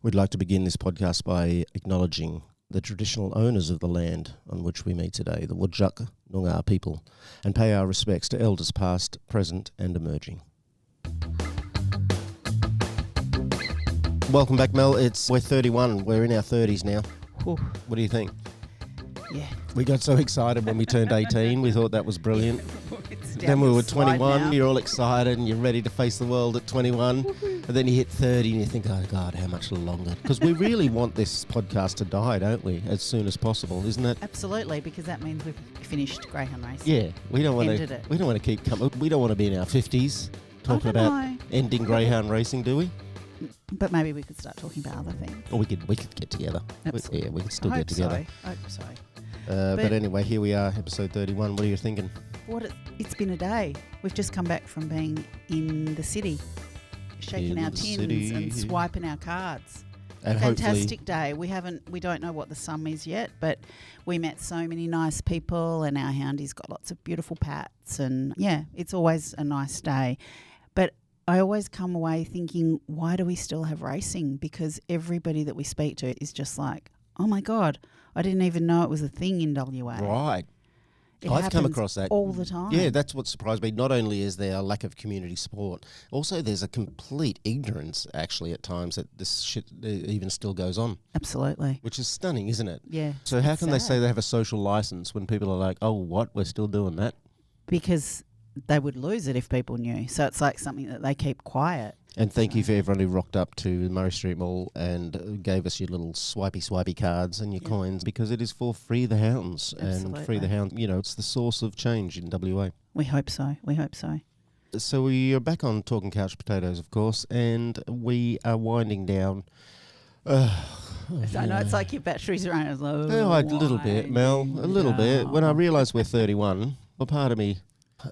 We'd like to begin this podcast by acknowledging the traditional owners of the land on which we meet today, the Whadjuk Noongar people, and pay our respects to elders past, present and emerging. Welcome back, Mel. We're 31. We're in our 30s now. Ooh. What do you think? Yeah. We got so excited when we turned 18. We thought that was brilliant. Then we were 21. You're all excited and you're ready to face the world at 21. And then you hit 30 and you think, oh, God, how much longer? Because we really want this podcast to die, don't we? As soon as possible, isn't it? Absolutely, because that means we've finished greyhound racing. Yeah. We don't want Ended it. We don't want to keep coming. We don't want to be in our 50s talking about ending greyhound racing, do we? But maybe we could start talking about other things. Or we could get together. Absolutely. Yeah, we could still get together. I hope so. But anyway, here we are, episode 31. What are you thinking? It's been a day. We've just come back from being in the city, shaking our tins and swiping our cards. And Fantastic day. We don't know what the sum is yet, but we met so many nice people and our houndie's got lots of beautiful pats and yeah, it's always a nice day. But I always come away thinking, why do we still have racing? Because everybody that we speak to is just like, oh my God, I didn't even know it was a thing in WA. Right. I've come across that all the time. Yeah, that's what surprised me. Not only is there a lack of community support, also there's a complete ignorance actually at times that this shit even still goes on. Absolutely. Which is stunning, isn't it? Yeah. So how can they say they have a social license when people are like, oh, what? We're still doing that? Because they would lose it if people knew. So it's like something that they keep quiet. And thank you for everyone who rocked up to the Murray Street Mall and gave us your little swipey cards and your coins, because it is for Free the Hounds. Absolutely. And Free the Hound, it's the source of change in WA. We hope so. So we are back on Talking Couch Potatoes, of course, and we are winding down. I know it's like your batteries are running low. A little bit, Mel, a little bit. When I realise we're 31, well, part of me,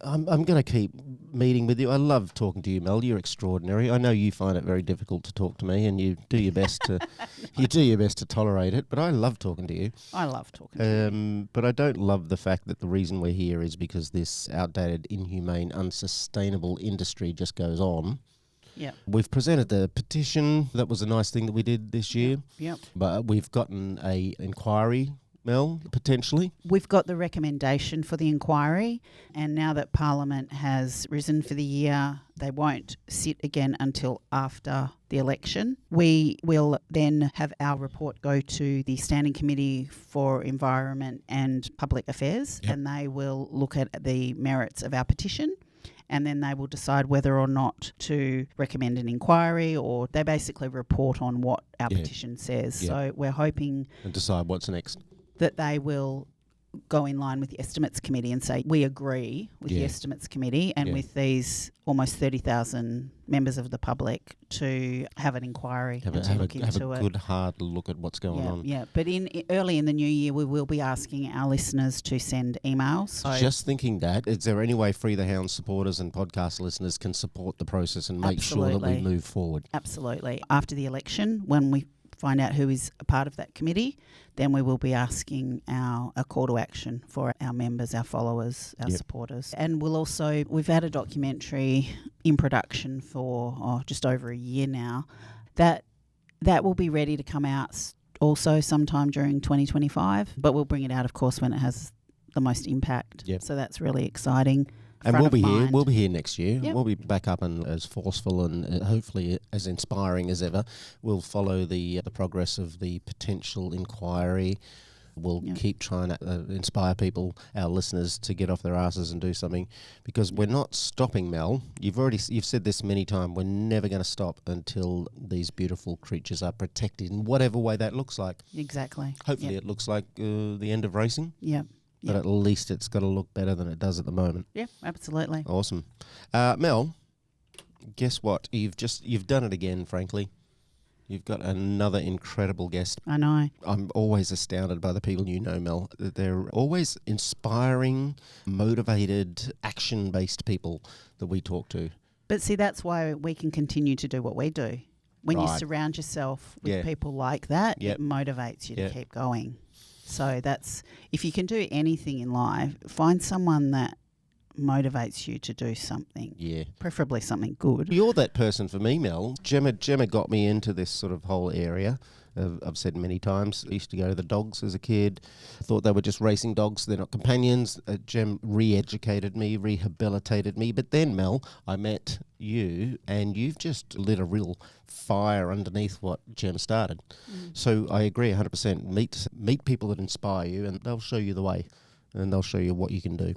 I'm going to keep meeting with you. I love talking to you, Mel. You're extraordinary. I know you find it very difficult to talk to me, and you do your best to tolerate it. But I love talking to you. I love talking to you. But I don't love the fact that the reason we're here is because this outdated, inhumane, unsustainable industry just goes on. Yeah. We've presented the petition. That was a nice thing that we did this year. Yep. But we've gotten a inquiry, Mel, potentially. We've got the recommendation for the inquiry, and now that Parliament has risen for the year, they won't sit again until after the election. We will then have our report go to the Standing Committee for Environment and Public Affairs, and they will look at the merits of our petition. And then they will decide whether or not to recommend an inquiry, or they basically report on what our petition says. Yeah. So we're hoping... And decide what's next. That they will go in line with the Estimates Committee and say, we agree with the Estimates Committee and with these almost 30,000 members of the public to have an inquiry and to look into it. Have a good hard look at what's going on. Yeah, but early in the new year, we will be asking our listeners to send emails. So just thinking that, is there any way Free the Hound supporters and podcast listeners can support the process and make sure that we move forward? Absolutely. After the election, when we find out who is a part of that committee, then we will be asking a call to action for our members, our followers, our supporters. And we've had a documentary in production for just over a year now that will be ready to come out also sometime during 2025, but we'll bring it out, of course, when it has the most impact. Yep. So that's really exciting. And we'll be here. We'll be here next year. Yep. We'll be back up and as forceful and hopefully as inspiring as ever. We'll follow the progress of the potential inquiry. We'll keep trying to inspire people, our listeners, to get off their asses and do something, because we're not stopping, Mel. You've said this many times. We're never going to stop until these beautiful creatures are protected in whatever way that looks like. Exactly. Hopefully, it looks like the end of racing. Yeah. But at least it's got to look better than it does at the moment. Yeah, absolutely. Awesome. Mel, guess what? You've done it again, frankly. You've got another incredible guest. I know. I'm always astounded by the people you know, Mel. They're always inspiring, motivated, action-based people that we talk to. But see, that's why we can continue to do what we do. When you surround yourself with people like that, it motivates you to keep going. So that's, if you can do anything in life, find someone that motivates you to do something. Yeah. Preferably something good. You're that person for me, Mel. Gemma got me into this sort of whole area. I've said many times, I used to go to the dogs as a kid. I thought they were just racing dogs. They're not companions. Gem re-educated me, rehabilitated me. But then, Mel, I met you, and you've just lit a real fire underneath what Gem started. So I agree 100%. Meet people that inspire you, and they'll show you the way, and they'll show you what you can do.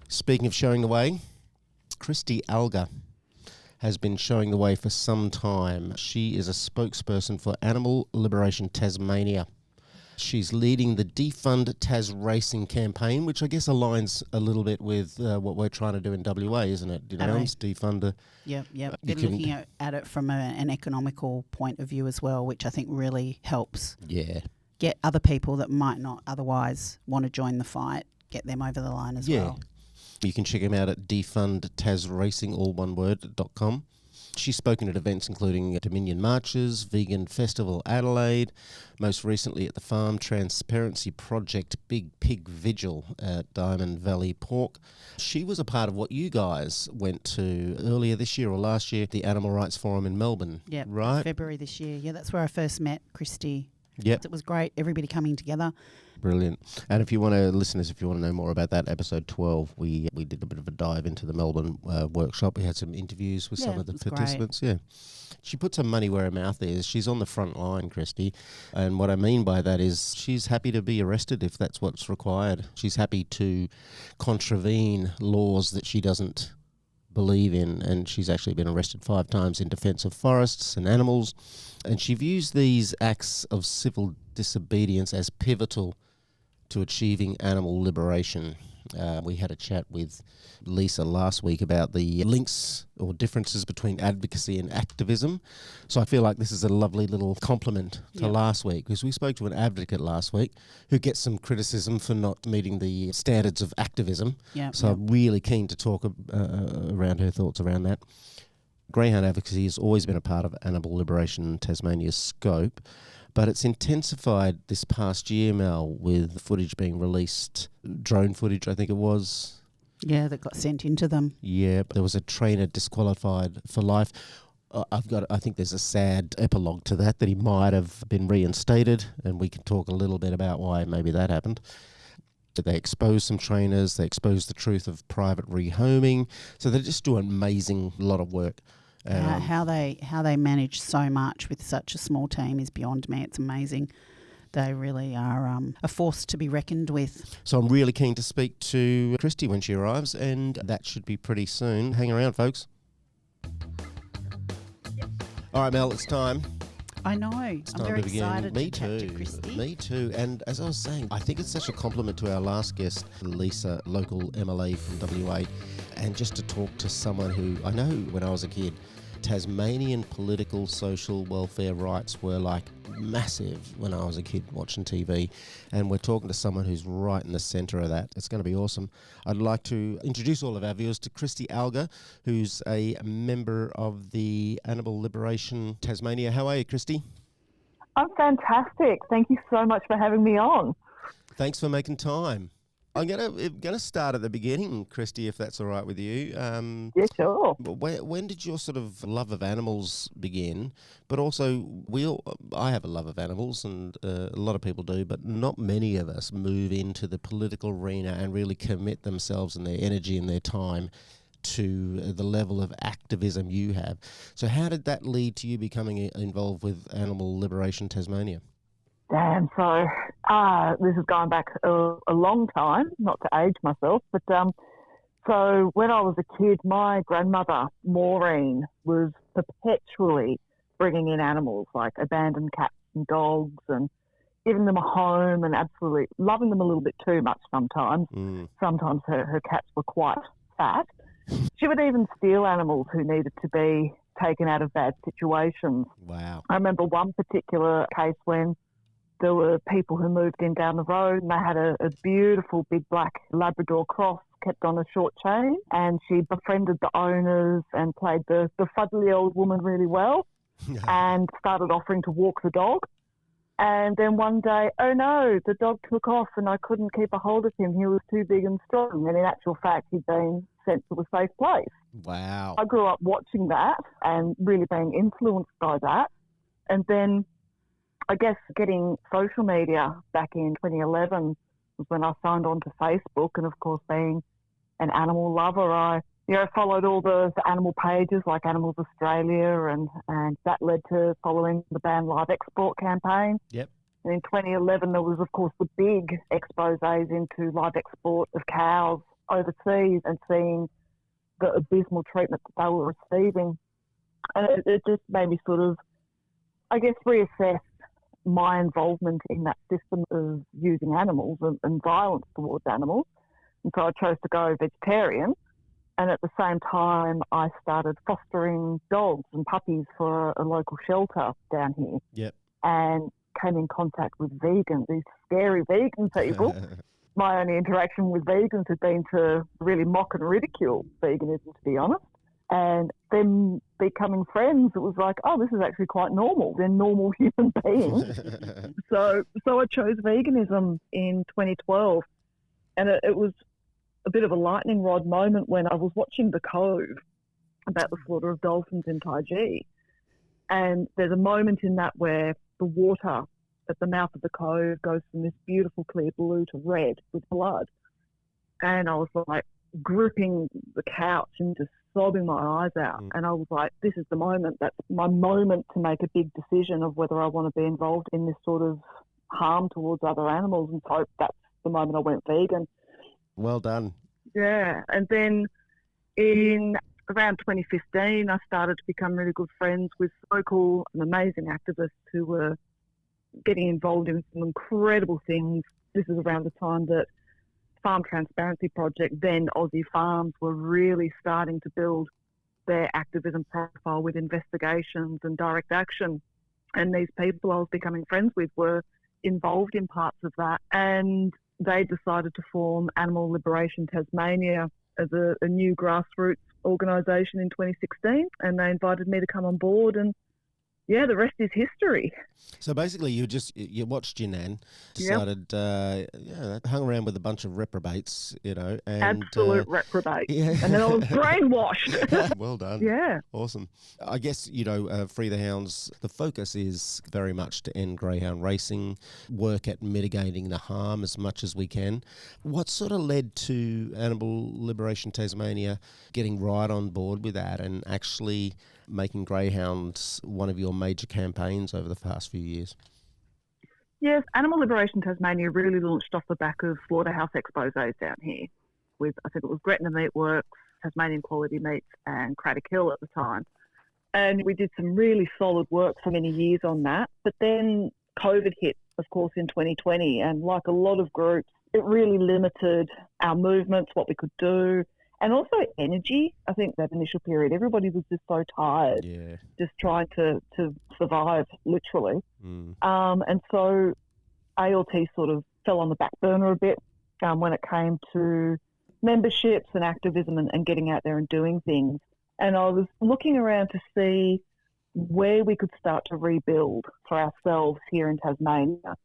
Speaking of showing the way, Kristy Alger has been showing the way for some time. She is a spokesperson for Animal Liberation Tasmania. She's leading the Defund Tas Racing campaign, which I guess aligns a little bit with what we're trying to do in WA, isn't it? Defund. Yep. They're looking at it from an economical point of view as well, which I think really helps. Yeah. Get other people that might not otherwise want to join the fight, get them over the line as well. You can check him out at defundtasracing, all one word.com. She's spoken at events including Dominion Marches, Vegan Festival Adelaide, most recently at the Farm Transparency Project Big Pig Vigil at Diamond Valley Pork. She was a part of what you guys went to earlier this year or last year, the Animal Rights Forum in Melbourne. Yeah, right? February this year. Yeah, that's where I first met Kristy. Yep. It was great, everybody coming together. Brilliant. And if you want to, listeners, if you want to know more about that, episode 12, we did a bit of a dive into the Melbourne workshop. We had some interviews with some of the participants. Great. Yeah. She puts her money where her mouth is. She's on the front line, Kristy. And what I mean by that is she's happy to be arrested if that's what's required. She's happy to contravene laws that she doesn't believe in, and she's actually been arrested 5 times in defence of forests and animals. And she views these acts of civil disobedience as pivotal to achieving animal liberation. We had a chat with Lisa last week about the links or differences between advocacy and activism. So I feel like this is a lovely little compliment to last week, because we spoke to an advocate last week who gets some criticism for not meeting the standards of activism. I'm really keen to talk around her thoughts around that. Greyhound advocacy has always been a part of Animal Liberation Tasmania's scope, but it's intensified this past year, Mel, with footage being released, drone footage, I think it was. Yeah, that got sent into them. Yeah, there was a trainer disqualified for life. I think there's a sad epilogue to that he might have been reinstated, and we can talk a little bit about why maybe that happened. They expose some trainers, they expose the truth of private rehoming. So they just do an amazing lot of work. How they manage so much with such a small team is beyond me. It's amazing. They really are a force to be reckoned with. So I'm really keen to speak to Kristy when she arrives, and that should be pretty soon. Hang around, folks. All right, Mel, it's time. I know. I'm very excited to chat to Kristy. Me too. And as I was saying, I think it's such a compliment to our last guest, Lisa, local MLA from WA, and just to talk to someone who, I know when I was a kid, Tasmanian political, social welfare rights were like massive when I was a kid watching TV, and we're talking to someone who's right in the centre of that. It's going to be awesome. I'd like to introduce all of our viewers to Kristy Alger, who's a member of the Animal Liberation Tasmania. How are you, Kristy? I'm fantastic. Thank you so much for having me on. Thanks for making time. I'm gonna start at the beginning, Kristy, if that's all right with you. Yeah, sure. When did your sort of love of animals begin? But also, I have a love of animals, and a lot of people do, but not many of us move into the political arena and really commit themselves and their energy and their time to the level of activism you have. So how did that lead to you becoming involved with Animal Liberation Tasmania? Damn, so this is going back a long time, not to age myself, but so when I was a kid, my grandmother, Maureen, was perpetually bringing in animals, like abandoned cats and dogs, and giving them a home and absolutely loving them a little bit too much sometimes. Sometimes her cats were quite fat. She would even steal animals who needed to be taken out of bad situations. Wow. I remember one particular case when there were people who moved in down the road, and they had a beautiful big black Labrador cross kept on a short chain, and she befriended the owners and played the fuddly old woman really well and started offering to walk the dog. And then one day, oh no, the dog took off and I couldn't keep a hold of him. He was too big and strong. And in actual fact, he'd been sent to a safe place. Wow. I grew up watching that and really being influenced by that. And then I guess getting social media back in 2011 was when I signed on to Facebook. And of course, being an animal lover, I followed all the animal pages like Animals Australia, and that led to following the Ban Live Export campaign. Yep. And in 2011, there was, of course, the big exposés into live export of cows overseas and seeing the abysmal treatment that they were receiving. And it just made me sort of, I guess, reassess my involvement in that system of using animals and violence towards animals. And so I chose to go vegetarian. And at the same time, I started fostering dogs and puppies for a local shelter down here. Yep. And came in contact with vegans, these scary vegan people. My only interaction with vegans has been to really mock and ridicule veganism, to be honest. And them becoming friends, it was like, oh, this is actually quite normal. They're normal human beings. So I chose veganism in 2012. And it was a bit of a lightning rod moment when I was watching The Cove about the slaughter of dolphins in Taiji. And there's a moment in that where the water at the mouth of the cove goes from this beautiful clear blue to red with blood. And I was like gripping the couch and just sobbing my eyes out. And I was like, this is the moment. That's my moment to make a big decision of whether I want to be involved in this sort of harm towards other animals. And so that's the moment I went vegan. Well done. Yeah. And then in around 2015, I started to become really good friends with local and amazing activists who were getting involved in some incredible things. This is around the time that Farm Transparency Project, then Aussie Farms, were really starting to build their activism profile with investigations and direct action. And these people I was becoming friends with were involved in parts of that. And they decided to form Animal Liberation Tasmania as a new grassroots organisation in 2016. And they invited me to come on board, and yeah, the rest is history. So basically, you watched your nan, decided, hung around with a bunch of reprobates, and absolute reprobates. Yeah. And then I was brainwashed. Well done. Yeah. Awesome. I guess, Free the Hounds, the focus is very much to end greyhound racing, work at mitigating the harm as much as we can. What sort of led to Animal Liberation Tasmania getting right on board with that and actually making greyhounds one of your major campaigns over the past few years? Yes, Animal Liberation Tasmania really launched off the back of slaughterhouse exposés down here with, I think it was Gretna Meat Works, Tasmanian Quality Meats and Craddock Hill at the time. And we did some really solid work for many years on that. But then COVID hit, of course, in 2020. And like a lot of groups, it really limited our movements, what we could do. And also energy. I think that initial period, everybody was just so tired, just trying to survive, literally. And so ALT sort of fell on the back burner a bit when it came to memberships and activism and getting out there and doing things. And I was looking around to see where we could start to rebuild for ourselves here in Tasmania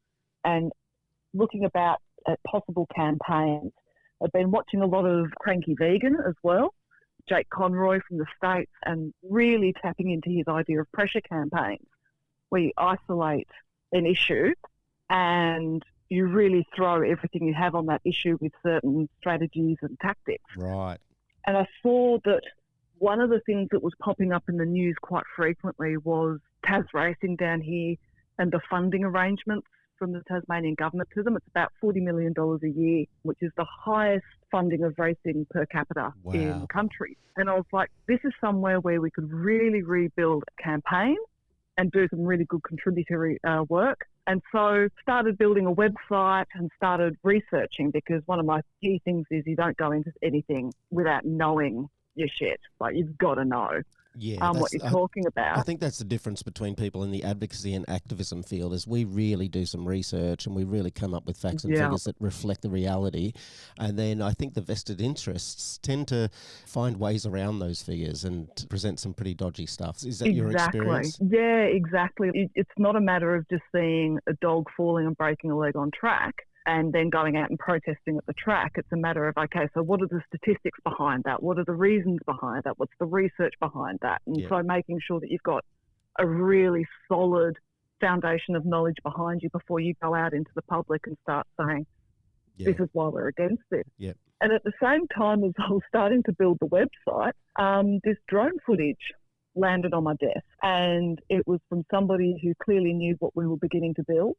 and looking about at possible campaigns. I've been watching a lot of Cranky Vegan as well, Jake Conroy from the States, and really tapping into his idea of pressure campaigns, where you isolate an issue and you really throw everything you have on that issue with certain strategies and tactics. Right. And I saw that one of the things that was popping up in the news quite frequently was Tas Racing down here and the funding arrangements from the Tasmanian government to them. It's about $40 million a year, which is the highest funding of racing per capita in the country. And I was like, this is somewhere where we could really rebuild a campaign and do some really good contributory work. And so started building a website and started researching, because one of my key things is you don't go into anything without knowing your shit. Like, you've got to know. what you're talking about. I think that's the difference between people in the advocacy and activism field is we really do some research and we really come up with facts and figures that reflect the reality. And then I think the vested interests tend to find ways around those figures and present some pretty dodgy stuff. Is that your experience? Yeah, exactly. It's not a matter of just seeing a dog falling and breaking a leg on track and then going out and protesting at the track. It's a matter of, okay, so what are the statistics behind that? What are the reasons behind that? What's the research behind that? And so making sure that you've got a really solid foundation of knowledge behind you before you go out into the public and start saying, this is why we're against this. Yep. And at the same time as I was starting to build the website, this drone footage landed on my desk, and it was from somebody who clearly knew what we were beginning to build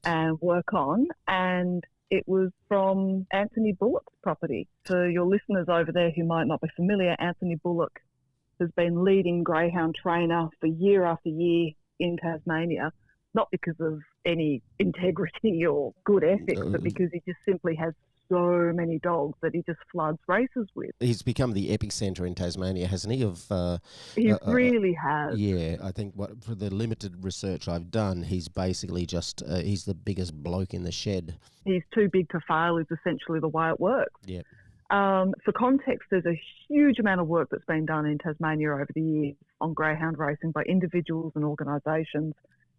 and work on, and it was from Anthony Bullock's property. For your listeners over there who might not be familiar, Anthony Bullock has been leading greyhound trainer for year after year in Tasmania, not because of any integrity or good ethics, but because he just simply has so many dogs that he just floods races with. He's become the epicenter in Tasmania, hasn't he? He really has. Yeah, I think for the limited research I've done, he's basically just he's the biggest bloke in the shed. He's too big to fail is essentially the way it works. Yeah. For context, there's a huge amount of work that's been done in Tasmania over the years on greyhound racing by individuals and organisations.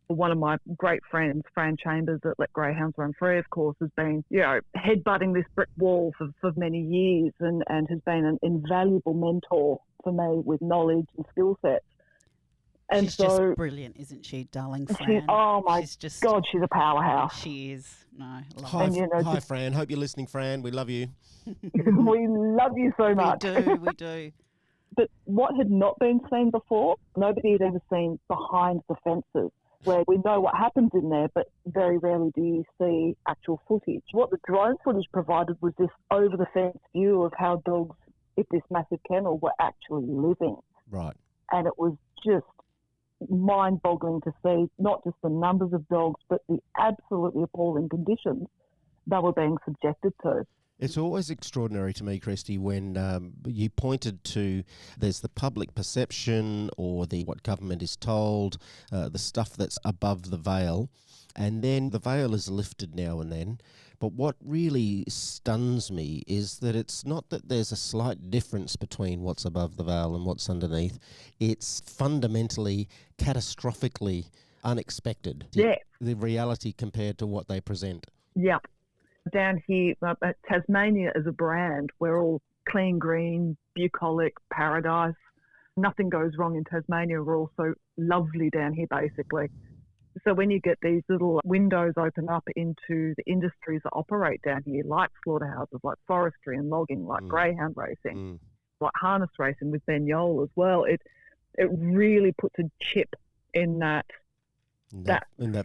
One of my great friends, Fran Chambers, at Let Greyhounds Run Free, of course, has been, headbutting this brick wall for many years and has been an invaluable mentor for me with knowledge and skill sets. And she's just brilliant, isn't she, darling Fran? God, she's a powerhouse. She is. No, I love Hi, Fran. Hope you're listening, Fran. We love you. We love you so much. We do. But what had not been seen before, nobody had ever seen behind the fences, where we know what happens in there, but very rarely do you see actual footage. What the drone footage provided was this over-the-fence view of how dogs in this massive kennel were actually living. Right. And it was just mind-boggling to see not just the numbers of dogs, but the absolutely appalling conditions they were being subjected to. It's always extraordinary to me, Kristy, when you pointed to there's the public perception or what government is told, the stuff that's above the veil, and then the veil is lifted now and then. But what really stuns me is that it's not that there's a slight difference between what's above the veil and what's underneath. It's fundamentally, catastrophically unexpected. Yeah. The reality compared to what they present. Yeah. Down here, Tasmania as a brand, we're all clean green, bucolic, paradise. Nothing goes wrong in Tasmania. We're all so lovely down here, basically. So when you get these little windows open up into the industries that operate down here, like slaughterhouses, like forestry and logging, like greyhound racing, like harness racing with Ben Yole as well, it really puts a chip in that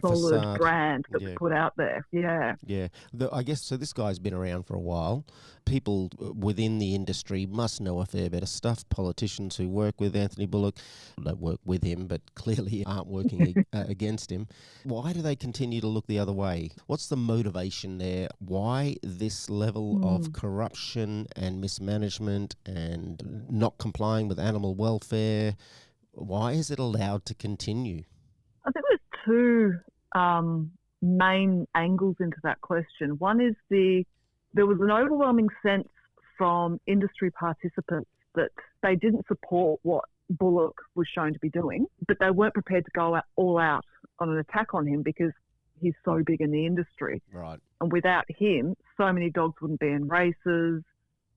solid facade. Brand that's put out there. Yeah. Yeah. I guess, so this guy's been around for a while. People within the industry must know a fair bit of stuff. Politicians who work with Anthony Bullock don't work with him, but clearly aren't working against him. Why do they continue to look the other way? What's the motivation there? Why this level of corruption and mismanagement and not complying with animal welfare? Why is it allowed to continue? I think there's two main angles into that question. One is there was an overwhelming sense from industry participants that they didn't support what Bullock was shown to be doing, but they weren't prepared to go all out on an attack on him because he's so big in the industry. Right. And without him, so many dogs wouldn't be in races,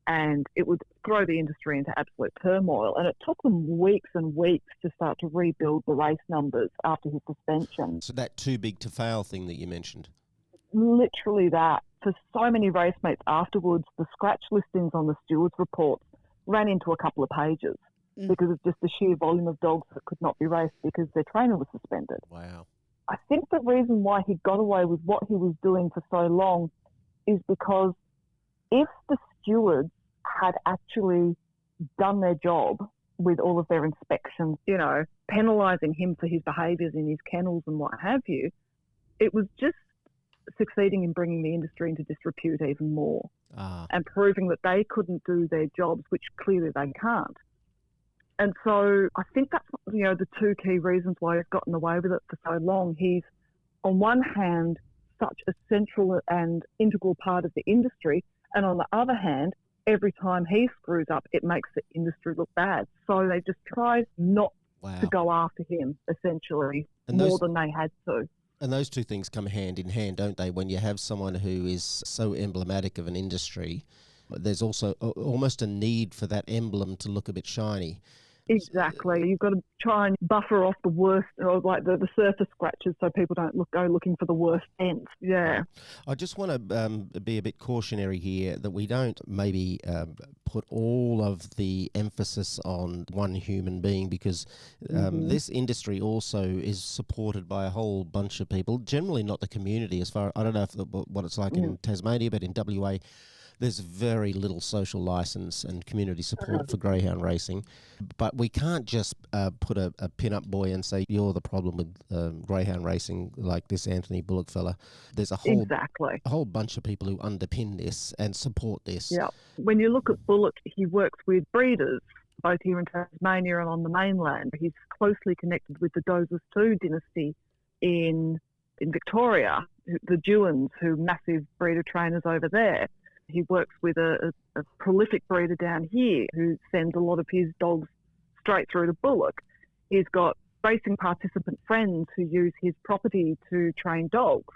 and it would throw the industry into absolute turmoil. And it took them weeks and weeks to start to rebuild the race numbers after his suspension. So that too big to fail thing that you mentioned? Literally that. For so many race mates afterwards, the scratch listings on the stewards' reports ran into a couple of pages because of just the sheer volume of dogs that could not be raced because their trainer was suspended. Wow. I think the reason why he got away with what he was doing for so long is because if the stewards had actually done their job with all of their inspections, penalising him for his behaviours in his kennels and what have you, it was just succeeding in bringing the industry into disrepute even more and proving that they couldn't do their jobs, which clearly they can't. And so I think that's, the two key reasons why he's gotten away with it for so long. He's, on one hand, such a central and integral part of the industry, and on the other hand, every time he screws up, it makes the industry look bad. So they just try not to go after him, essentially, more than they had to. And those two things come hand in hand, don't they? When you have someone who is so emblematic of an industry, there's also almost a need for that emblem to look a bit shiny. Exactly. You've got to try and buffer off the worst, or like the surface scratches, so people don't go looking for the worst dents. Yeah. I just want to be a bit cautionary here that we don't maybe put all of the emphasis on one human being, because this industry also is supported by a whole bunch of people, generally not the community. I don't know what it's like in Tasmania, but in WA, there's very little social license and community support for greyhound racing. But we can't just put a pin-up boy and say, you're the problem with greyhound racing, like this Anthony Bullock fella. There's a whole bunch of people who underpin this and support this. Yeah. When you look at Bullock, he works with breeders, both here in Tasmania and on the mainland. He's closely connected with the Dozers II dynasty in Victoria, the Dewans, who are massive breeder trainers over there. He works with a prolific breeder down here who sends a lot of his dogs straight through to Bullock. He's got racing participant friends who use his property to train dogs.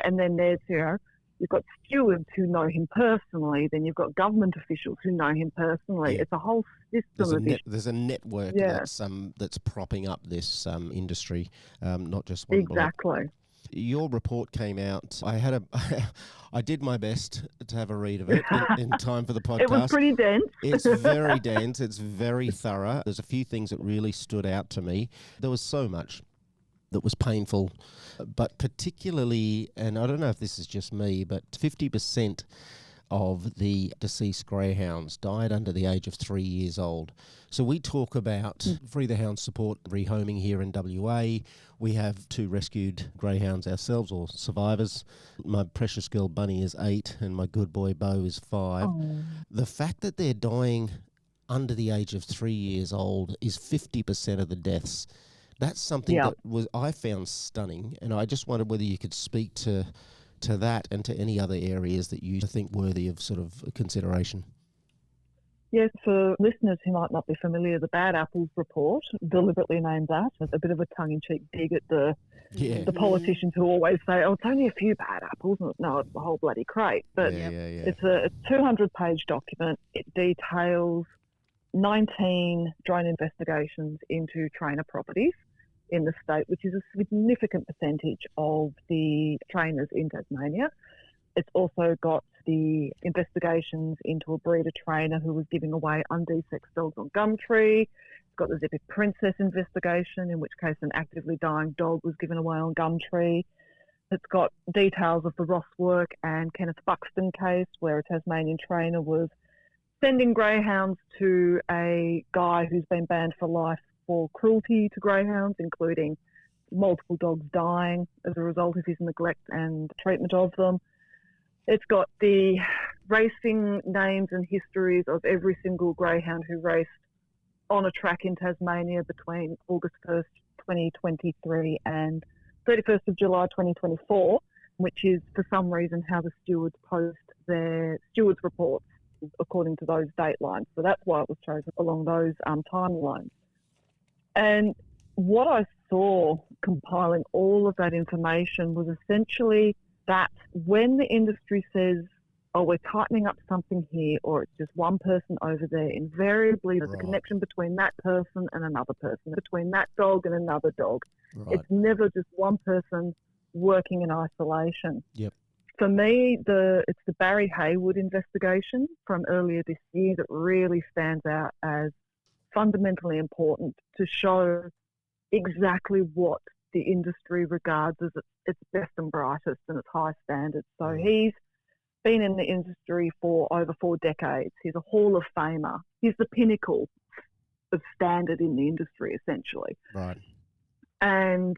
And then there's, you've got stewards who know him personally. Then you've got government officials who know him personally. Yeah. It's a whole system there's a network that's propping up this industry, not just one bloke. Exactly. Your report came out. I did my best to have a read of it in time for the podcast. It was pretty dense. It's very dense. It's very thorough. There's a few things that really stood out to me. There was so much that was painful, but particularly, and I don't know if this is just me, but 50% of the deceased greyhounds died under the age of 3 years old. So we talk about Free the Hound support, rehoming here in WA. We have 2 rescued greyhounds ourselves, or survivors. My precious girl Bunny is 8 and my good boy Bo is 5. Oh. The fact that they're dying under the age of 3 years old is 50% of the deaths. That's something that I found stunning, and I just wondered whether you could speak to that and to any other areas that you think worthy of sort of consideration. Yes, for listeners who might not be familiar, the Bad Apples report, deliberately named that, a bit of a tongue-in-cheek dig at the politicians who always say, oh, it's only a few bad apples. No, it's the whole bloody crate. But it's a 200-page document. It details 19 drone investigations into trainer properties in the state, which is a significant percentage of the trainers in Tasmania. It's also got the investigations into a breeder trainer who was giving away undesexed dogs on Gumtree. It's got the Zippy Princess investigation, in which case an actively dying dog was given away on Gumtree. It's got details of the Ross Work and Kenneth Buxton case, where a Tasmanian trainer was sending greyhounds to a guy who's been banned for life for cruelty to greyhounds, including multiple dogs dying as a result of his neglect and treatment of them. It's got the racing names and histories of every single greyhound who raced on a track in Tasmania between August 1st, 2023 and 31st of July 2024, which is for some reason how the stewards post their stewards reports according to those date lines. So that's why it was chosen along those timelines. And what I saw compiling all of that information was essentially that when the industry says, oh, we're tightening up something here, or it's just one person over there, invariably there's a connection between that person and another person, between that dog and another dog. Right. It's never just one person working in isolation. Yep. For me, it's the Barry Haywood investigation from earlier this year that really stands out as fundamentally important to show exactly what the industry regards as its best and brightest and its high standards. So he's been in the industry for over 4 decades. He's a Hall of Famer. He's the pinnacle of standard in the industry, essentially. Right. And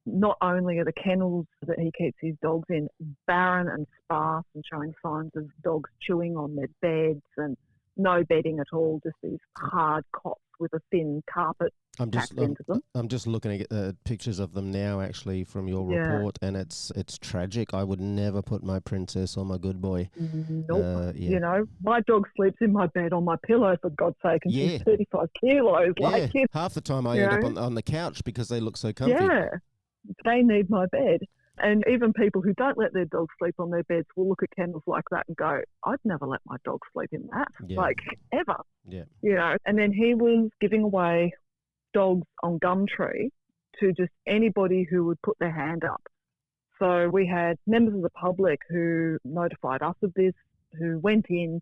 not only are the kennels that he keeps his dogs in barren and sparse and showing signs of dogs chewing on their beds and no bedding at all, just these hard cots with a thin carpet packed into them. I'm just looking at pictures of them now, actually, from your report, and it's tragic. I would never put my princess or my good boy. Nope. You know, my dog sleeps in my bed on my pillow, for God's sake, and she's 35 kilos. Yeah, half the time I end up on the couch because they look so comfy. Yeah, they need my bed. And even people who don't let their dogs sleep on their beds will look at kennels like that and go, I'd never let my dog sleep in that, like, ever. Yeah. You know, and then he was giving away dogs on Gumtree to just anybody who would put their hand up. So we had members of the public who notified us of this, who went in,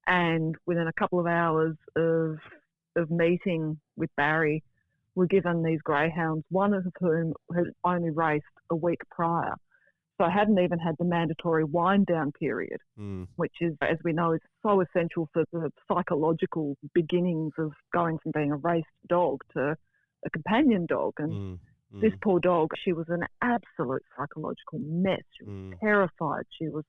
and within a couple of hours of meeting with Barry, were given these greyhounds, one of whom had only raced a week prior. So I hadn't even had the mandatory wind-down period, which is, as we know, is so essential for the psychological beginnings of going from being a raced dog to a companion dog. And this poor dog, she was an absolute psychological mess. She was terrified. She was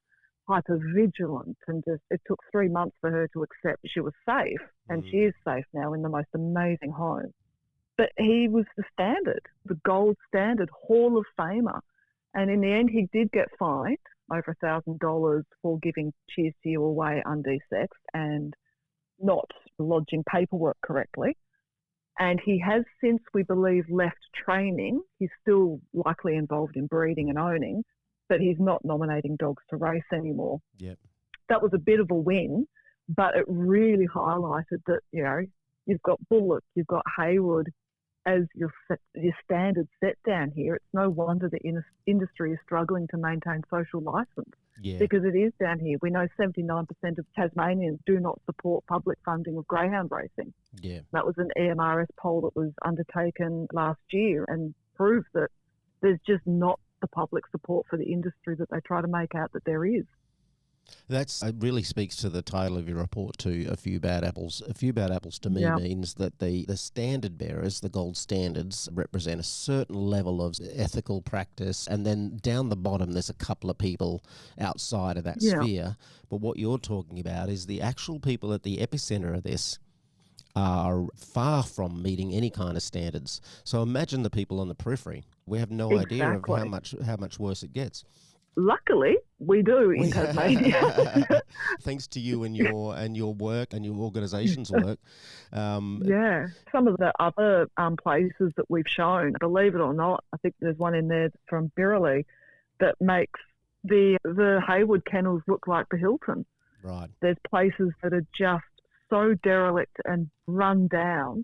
hypervigilant, and just it took 3 months for her to accept she was safe, and she is safe now in the most amazing home. But he was the standard, the gold standard Hall of Famer. And in the end, he did get fined over $1,000 for giving Cheers to You away undesexed and not lodging paperwork correctly. And he has since, we believe, left training. He's still likely involved in breeding and owning, but he's not nominating dogs to race anymore. Yep. That was a bit of a win, but it really highlighted that, you know, you've got Bullock, you've got Hayward as your standard set down here. It's no wonder the industry is struggling to maintain social licence, because it is down here. We know 79% of Tasmanians do not support public funding of greyhound racing. Yeah. That was an EMRS poll that was undertaken last year and proved that there's just not the public support for the industry that they try to make out that there is. It really speaks to the title of your report too, A Few Bad Apples. A Few Bad Apples to me means that the standard bearers, the gold standards, represent a certain level of ethical practice, and then down the bottom there's a couple of people outside of that sphere. But what you're talking about is the actual people at the epicenter of this are far from meeting any kind of standards. So imagine the people on the periphery. We have no idea of how much worse it gets. Luckily, we do in Tasmania. Thanks to you and your work and your organisation's work. Some of the other places that we've shown, believe it or not, I think there's one in there from Birrelly that makes the Hayward kennels look like the Hilton. Right. There's places that are just so derelict and run down,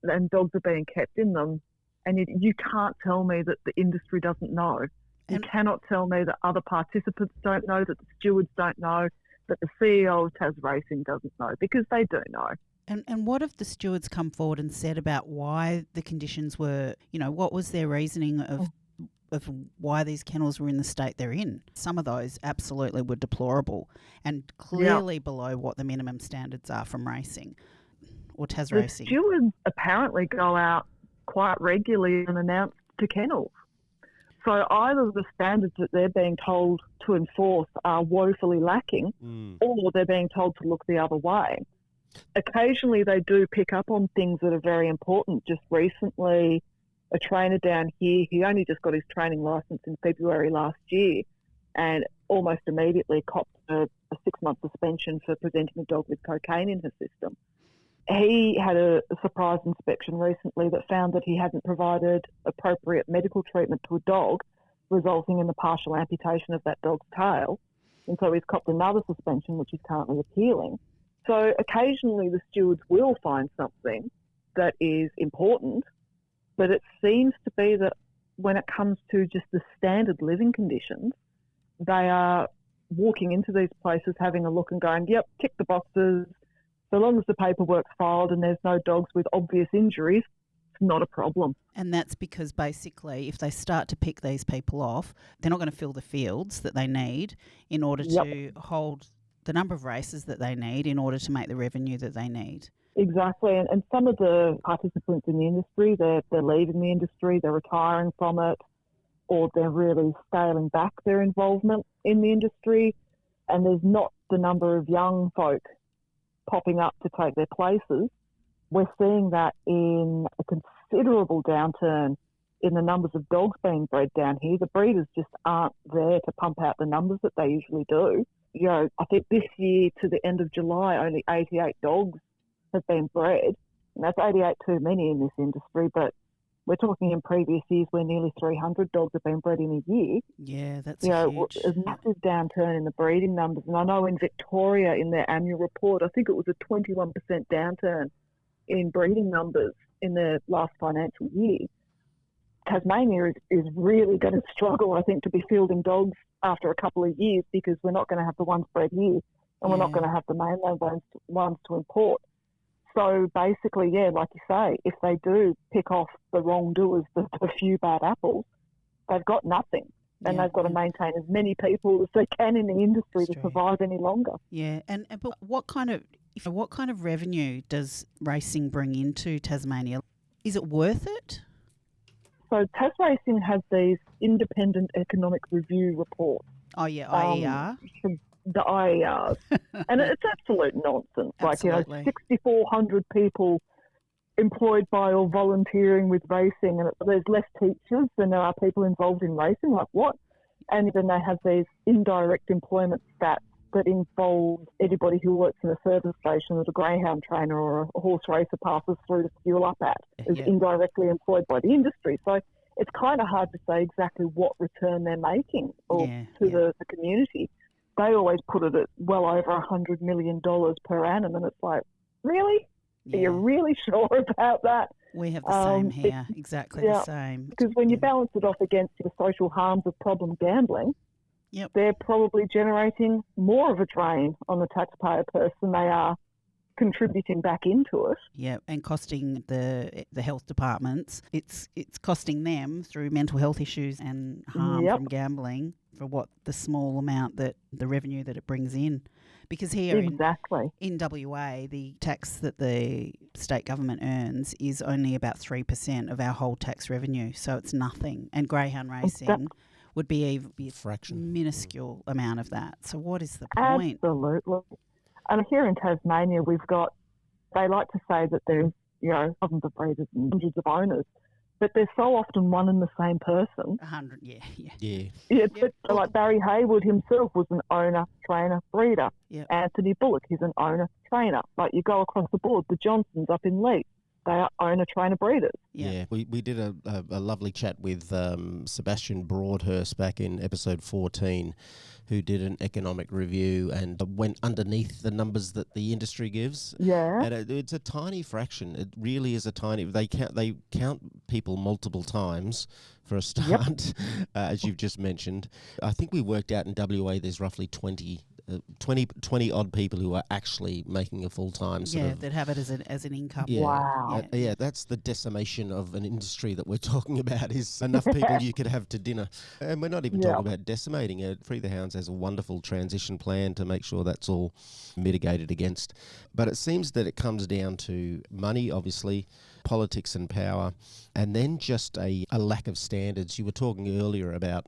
and dogs are being kept in them, and you can't tell me that the industry doesn't know. You cannot tell me that other participants don't know, that the stewards don't know, that the CEO of Tas Racing doesn't know, because they do know. And what have the stewards come forward and said about why the conditions were, you know, what was their reasoning of why these kennels were in the state they're in? Some of those absolutely were deplorable and clearly below what the minimum standards are from racing or Tas Racing. The stewards apparently go out quite regularly and announce to kennels. So either the standards that they're being told to enforce are woefully lacking, or they're being told to look the other way. Occasionally they do pick up on things that are very important. Just recently, a trainer down here, he only just got his training licence in February last year, and almost immediately copped a 6-month suspension for presenting a dog with cocaine in his system. He had a surprise inspection recently that found that he hadn't provided appropriate medical treatment to a dog, resulting in the partial amputation of that dog's tail. And so he's copped another suspension, which he's currently appealing. So occasionally the stewards will find something that is important, but it seems to be that when it comes to just the standard living conditions, they are walking into these places, having a look and going, yep, tick the boxes. So long as the paperwork's filed and there's no dogs with obvious injuries, it's not a problem. And that's because basically if they start to pick these people off, they're not going to fill the fields that they need in order to hold the number of races that they need in order to make the revenue that they need. Exactly. And some of the participants in the industry, they're leaving the industry, they're retiring from it, or they're really scaling back their involvement in the industry. And there's not the number of young folk popping up to take their places. we're seeing that in a considerable downturn in the numbers of dogs being bred down here. The breeders just aren't there to pump out the numbers that they usually do. You know, I think this year to the end of July, only 88 dogs have been bred. And that's 88 too many in this industry, but we're talking in previous years where nearly 300 dogs have been bred in a year. Yeah, that's huge. a massive downturn in the breeding numbers. And I know in Victoria, in their annual report, I think it was a 21% downturn in breeding numbers in the last financial year. Tasmania is really going to struggle, I think, to be fielding dogs after a couple of years, because we're not going to have the ones bred here, and we're not going to have the mainland ones to import. So basically, yeah, like you say, if they do pick off the wrongdoers, the few bad apples, they've got nothing. And they've got to maintain as many people as they can in the industry to survive any longer. Yeah, but what kind of revenue does racing bring into Tasmania? Is it worth it? So Tas Racing has these independent economic review reports. Oh yeah, IER. The IERs. And it's absolute nonsense. Absolutely. Like, 6,400 people employed by or volunteering with racing, and there's less teachers than there are people involved in racing. Like, what? And then they have these indirect employment stats that involve anybody who works in a service station that a greyhound trainer or a horse racer passes through to fuel up at is indirectly employed by the industry. So it's kind of hard to say exactly what return they're making to the community. They always put it at well over $100 million per annum, and it's like, really? Are you really sure about that? We have the same here, exactly the same. Because when you balance it off against the social harms of problem gambling, they're probably generating more of a drain on the taxpayer purse than they are contributing back into it. Yeah, and costing the health departments. It's costing them through mental health issues and harm from gambling for what the small amount that the revenue that it brings in. Because here in WA, the tax that the state government earns is only about 3% of our whole tax revenue, so it's nothing. And greyhound racing would be a fraction, minuscule amount of that. So what is the point? Absolutely. And here in Tasmania, they like to say that there's, thousands of breeders and hundreds of owners, but they're so often one and the same person. 100, Like Barry Haywood himself was an owner, trainer, breeder. Yep. Anthony Bullock is an owner, trainer. Like, you go across the board, the Johnsons up in Leeds, they are owner, trainer, breeders. Yeah, we did a lovely chat with Sebastian Broadhurst back in episode 14, who did an economic review and went underneath the numbers that the industry gives. Yeah. And it's a tiny fraction. It really is a tiny... They count people multiple times for a start, as you've just mentioned. I think we worked out in WA there's roughly 20 odd people who are actually making a full-time that have it as an income. Yeah. Wow. That's the decimation of an industry that we're talking about, is enough people you could have to dinner. And we're not even talking about decimating it. Free the Hounds has a wonderful transition plan to make sure that's all mitigated against. But it seems that it comes down to money, obviously, politics and power, and then just a lack of standards. You were talking earlier about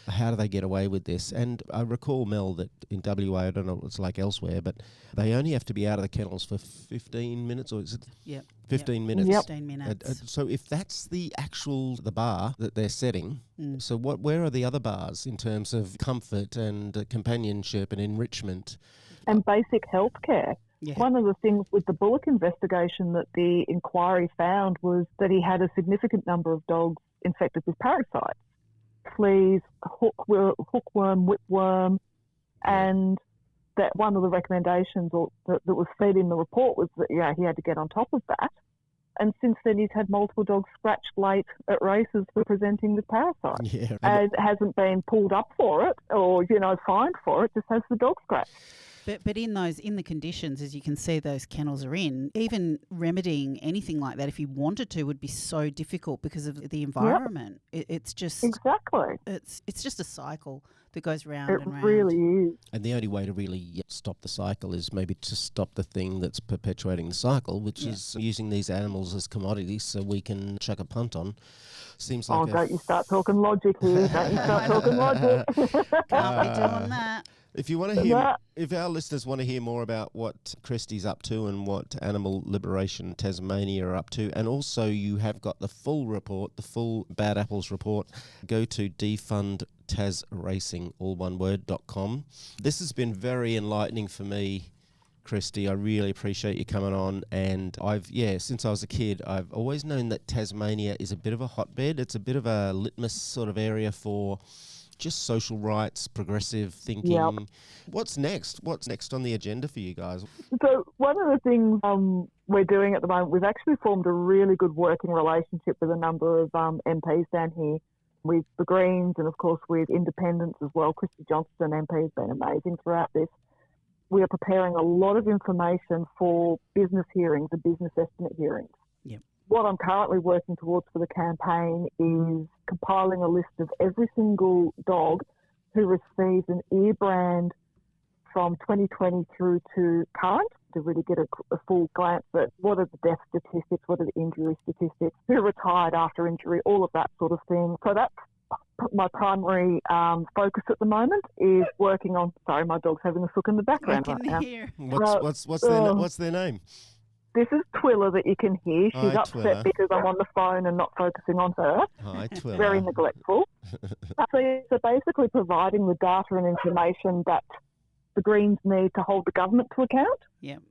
how do they get away with this? And I recall, Mel, that in WA, I don't know what it's like elsewhere, but they only have to be out of the kennels for 15 minutes, or is it 15 minutes? 15 minutes. So if that's the bar that they're setting, so where are the other bars in terms of comfort and companionship and enrichment? And basic health care. Yeah. One of the things with the Bullock investigation that the inquiry found was that he had a significant number of dogs infected with parasites. Fleas, hookworm, whipworm, and that one of the recommendations that was said in the report was that he had to get on top of that. And since then, he's had multiple dogs scratched late at races for presenting with parasites. Yeah. And it hasn't been pulled up for it or fined for it, just has the dog scratched. But in the conditions, as you can see, those kennels are in, even remedying anything like that, if you wanted to, would be so difficult because of the environment. It's just it's just a cycle that goes round and round. It really is. And the only way to really stop the cycle is maybe to stop the thing that's perpetuating the cycle, which is using these animals as commodities so we can chuck a punt on. Seems like don't you start talking logic here. Don't you start talking logic. Can't be doing that. If you want to hear, if our listeners want to hear more about what Kristy's up to and what Animal Liberation Tasmania are up to, and also you have got the full report, the full Bad Apples report, go to Defund Tas Racing, all one word.com. This has been very enlightening for me, Kristy. I really appreciate you coming on. And since I was a kid, I've always known that Tasmania is a bit of a hotbed. It's a bit of a litmus sort of area for just social rights, progressive thinking. Yep. What's next? What's next on the agenda for you guys? So one of the things we're doing at the moment, we've actually formed a really good working relationship with a number of MPs down here, with the Greens and, of course, with independents as well. Kristy Johnston MP has been amazing throughout this. We are preparing a lot of information for business hearings and business estimate hearings. Yep. What I'm currently working towards for the campaign is compiling a list of every single dog who receives an ear brand from 2020 through to current, to really get a full glance at what are the death statistics, what are the injury statistics, who retired after injury, all of that sort of thing. So that's my primary focus at the moment, is working on... Sorry, my dog's having a look in the background right now. What's their name? This is Twilla that you can hear. She's upset Twilla, because I'm on the phone and not focusing on her. Hi, Twilla. Very neglectful. So basically providing the data and information that the Greens need to hold the government to account. Yep.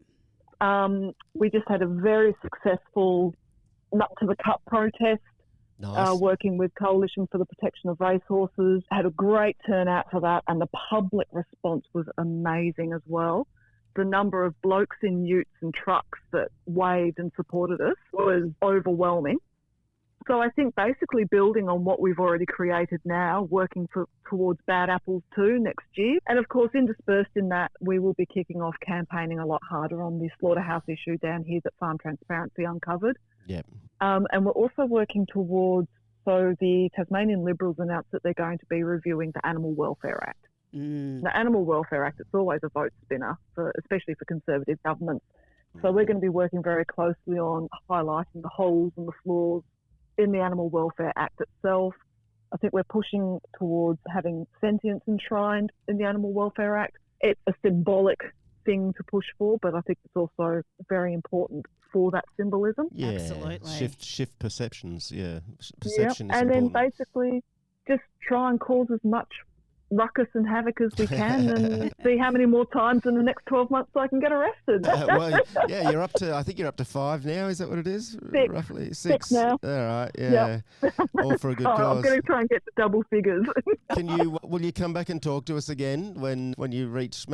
We just had a very successful Nut to the Cup protest. Nice. Working with Coalition for the Protection of Racehorses. Had a great turnout for that, and the public response was amazing as well. The number of blokes in utes and trucks that waved and supported us was overwhelming. So I think basically building on what we've already created now, working towards Bad Apples 2 next year. And of course, interspersed in that, we will be kicking off campaigning a lot harder on the slaughterhouse issue down here that Farm Transparency uncovered. Yep. And we're also working towards, so the Tasmanian Liberals announced that they're going to be reviewing the Animal Welfare Act. The Animal Welfare Act, it's always a vote spinner, especially for Conservative governments. So we're going to be working very closely on highlighting the holes and the flaws in the Animal Welfare Act itself. I think we're pushing towards having sentience enshrined in the Animal Welfare Act. It's a symbolic thing to push for, but I think it's also very important for that symbolism. Yeah, absolutely. Shift perceptions. Yeah, perception is and important. then basically just try and cause as much ruckus and havoc as we can, and see how many more times in the next 12 months I can get arrested. You're up to, I think you're up to 5 now. Is that what it is? 6. Roughly 6 now. All right, yeah. Yep. All for a good cause. I'm going to try and get to double figures. Will you come back and talk to us again when you reach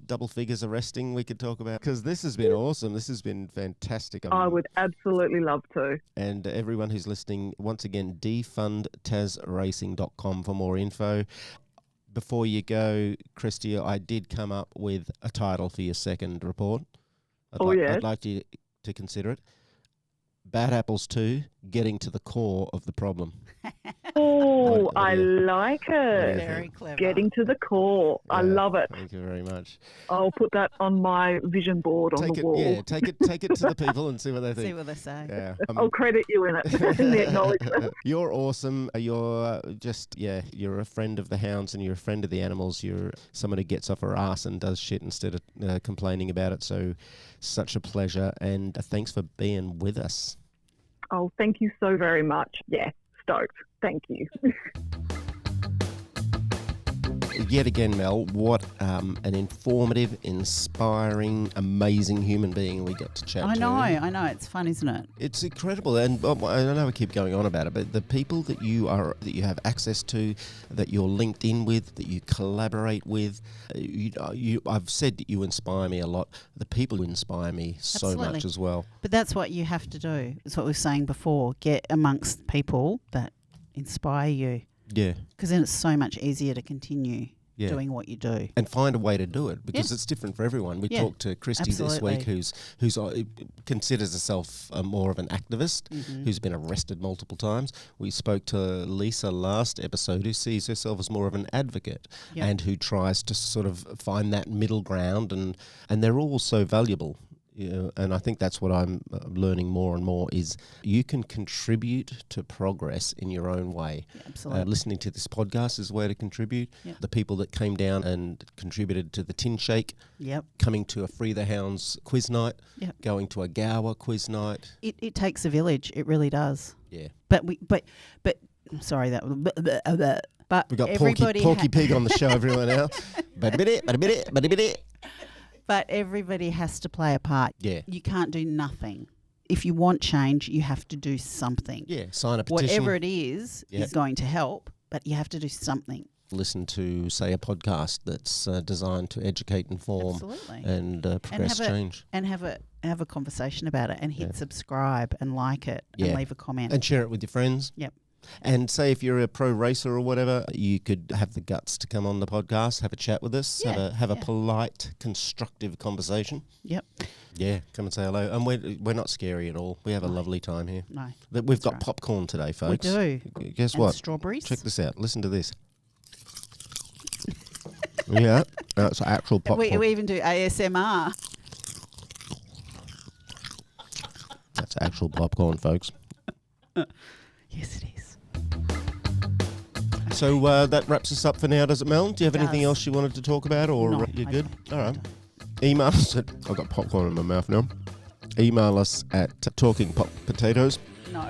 double figures arresting? We could talk about, because this has been awesome. This has been fantastic. I would absolutely love to. And everyone who's listening, once again, defundtasracing.com for more info. Before you go, Kristy, I did come up with a title for your second report. I'd like you to consider it. Bad Apples 2, Getting to the Core of the Problem. Oh, I like it. Very clever. Getting to the core. Yeah, I love it. Thank you very much. I'll put that on my vision board on the wall. Yeah, take it to the people and see what they think. See what they say. Yeah, I'll credit you in it, in the acknowledgement. You're awesome. You're you're a friend of the hounds and you're a friend of the animals. You're someone who gets off her ass and does shit instead of complaining about it. So such a pleasure, and thanks for being with us. Oh, thank you so very much. Yeah, stoked. Thank you. Yet again, Mel, what an informative, inspiring, amazing human being we got to chat to. I know. It's fun, isn't it? It's incredible. And I know I keep going on about it, but the people that you have access to, that you're linked in with, that you collaborate with, I've said that you inspire me a lot. The people who inspire me so much as well. But that's what you have to do. It's what we were saying before. Get amongst people that inspire you. Yeah. Because then it's so much easier to continue doing what you do. And find a way to do it, because it's different for everyone. We talked to Kristy this week, who's considers herself more of an activist, who's been arrested multiple times. We spoke to Lisa last episode, who sees herself as more of an advocate and who tries to sort of find that middle ground, and they're all so valuable. Yeah, and I think that's what I'm learning more and more is you can contribute to progress in your own way. Yeah, absolutely. Listening to this podcast is a way to contribute. Yep. The people that came down and contributed to the Tin Shake, Yep. coming to a Free the Hounds quiz night, Yep. going to a Gower quiz night. It takes a village. It really does. Yeah. But sorry, that. But We've got everybody Porky Pig on the show, everyone else. But everybody has to play a part. Yeah. You can't do nothing. If you want change, you have to do something. Yeah, sign a petition. Whatever it is going to help, but you have to do something. Listen to, say, a podcast that's designed to educate, inform, Absolutely. and progress change. And have a conversation about it and hit subscribe and like it and leave a comment. And share it with your friends. Yep. And say if you're a pro racer or whatever, you could have the guts to come on the podcast, have a chat with us, have a polite, constructive conversation. Yep. Yeah, come and say hello. And we're not scary at all. We have a lovely time here. No. We've got popcorn today, folks. We do. Guess and what? Strawberries. Check this out. Listen to this. Yeah, it's actual popcorn. We even do ASMR. That's actual popcorn, folks. Yes, it is. So that wraps us up for now, does it, Mel? Do you have anything else you wanted to talk about, or No, you're I good? don't. All right. Email us at... I've got popcorn in my mouth now. Email us at Talking Pop Potatoes. No.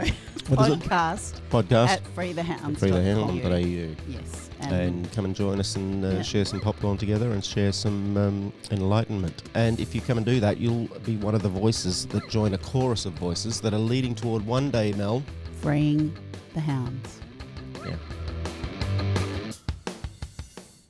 What is it? Podcast. At freethehounds.com.au. Yes. And come and join us and share some popcorn together and share some enlightenment. And if you come and do that, you'll be one of the voices that join a chorus of voices that are leading toward one day, Mel, freeing the hounds. Yeah.